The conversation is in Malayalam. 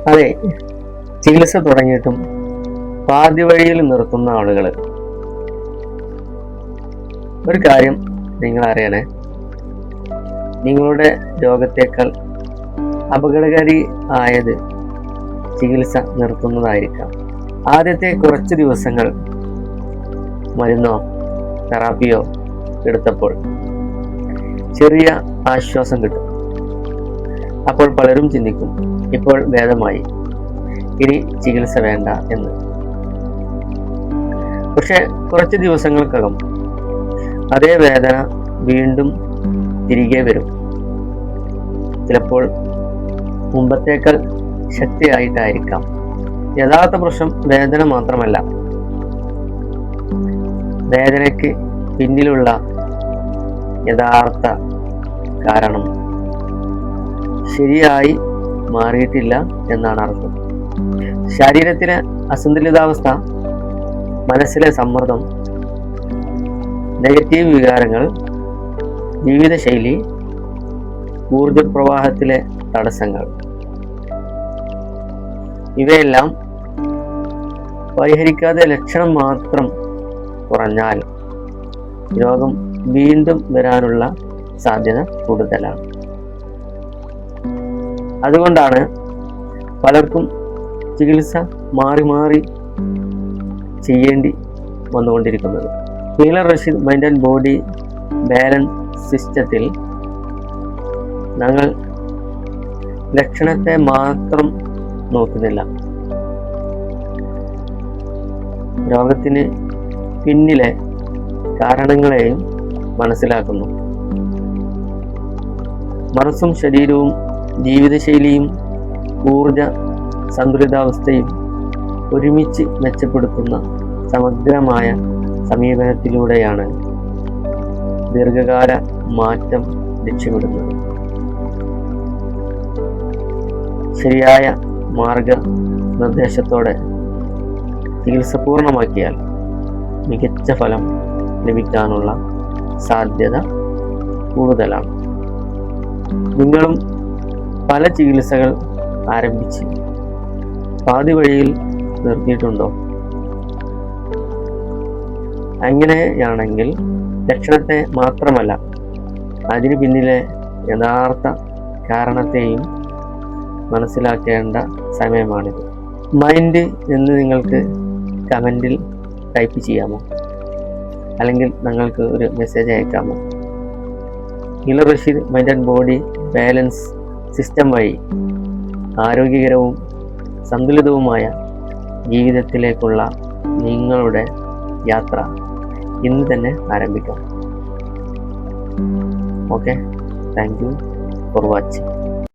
അതെ, ചികിത്സ തുടങ്ങിയിട്ടും പാതി വഴിയിൽ നിർത്തുന്ന ആളുകൾ. ഒരു കാര്യം നിങ്ങൾ അറിയണേ, നിങ്ങളുടെ രോഗത്തേക്കാൾ അപകടകാരി ആയത് ചികിത്സ നിർത്തുന്നതായിരിക്കാം. ആദ്യത്തെ കുറച്ച് ദിവസങ്ങൾ മരുന്നോ തെറാപ്പിയോ എടുത്തപ്പോൾ ചെറിയ ആശ്വാസം കിട്ടും. അപ്പോൾ പലരും ചിന്തിക്കും, ഇപ്പോൾ ഭേദമായി, ഇനി ചികിത്സ വേണ്ട എന്ന്. പക്ഷെ കുറച്ച് ദിവസങ്ങൾക്കകം അതേ വേദന വീണ്ടും തിരികെ വരും. ചിലപ്പോൾ മുമ്പത്തേക്കാൾ ശക്തിയായിട്ടായിരിക്കാം. യഥാർത്ഥ പ്രശ്നം വേദന മാത്രമല്ല, വേദനയ്ക്ക് പിന്നിലുള്ള യഥാർത്ഥ കാരണം ശരിയായി മാറിയിട്ടില്ല എന്നാണ് അർത്ഥം. ശരീരത്തിലെ അസന്തുലിതാവസ്ഥ, മനസ്സിലെ സമ്മർദ്ദം, നെഗറ്റീവ് വികാരങ്ങൾ, ജീവിതശൈലി, ഊർജപ്രവാഹത്തിലെ തടസ്സങ്ങൾ, ഇവയെല്ലാം പരിഹരിക്കാതെ ലക്ഷണം മാത്രം കുറഞ്ഞാൽ രോഗം വീണ്ടും വരാനുള്ള സാധ്യത കൂടുതലാണ്. അതുകൊണ്ടാണ് പലർക്കും ചികിത്സ മാറി മാറി ചെയ്യേണ്ടി വന്നുകൊണ്ടിരിക്കുന്നത്. Healer Rasheed mind and body balance സിസ്റ്റത്തിൽ ഞങ്ങൾ ലക്ഷണത്തെ മാത്രം നോക്കുന്നില്ല, രോഗത്തിന് പിന്നിലെ കാരണങ്ങളെയും മനസ്സിലാക്കുന്നു. മനസ്സും ശരീരവും, ജീവിതശൈലിയും, ഊർജ സന്തുലിതാവസ്ഥയും ഒരുമിച്ച് മെച്ചപ്പെടുത്തുന്ന സമഗ്രമായ സമീപനത്തിലൂടെയാണ് ദീർഘകാല മാറ്റം ലക്ഷ്യമിടുന്നത്. ശരിയായ മാർഗനിർദ്ദേശത്തോടെ ചികിത്സ പൂർണ്ണമാക്കിയാൽ മികച്ച ഫലം ലഭിക്കാനുള്ള സാധ്യത കൂടുതലാണ്. നിങ്ങളും പല ചികിത്സകൾ ആരംഭിച്ച് പാതി വഴിയിൽ നിർത്തിയിട്ടുണ്ടോ? അങ്ങനെയാണെങ്കിൽ ലക്ഷണത്തെ മാത്രമല്ല, അതിന് പിന്നിലെ യഥാർത്ഥ കാരണത്തെയും മനസ്സിലാക്കേണ്ട സമയമാണിത്. മൈൻഡ് എന്ന് നിങ്ങൾക്ക് കമൻറ്റിൽ ടൈപ്പ് ചെയ്യാമോ? അല്ലെങ്കിൽ നിങ്ങൾക്ക് ഒരു മെസ്സേജ് അയക്കാമോ? Healer Rasheed mind and body balance system വഴി ആരോഗ്യകരവും സന്തുലിതവുമായ ജീവിതത്തിലേക്കുള്ള നിങ്ങളുടെ യാത്ര ഇന്ന് തന്നെ ആരംഭിക്കാം. Okay, thank you for watching.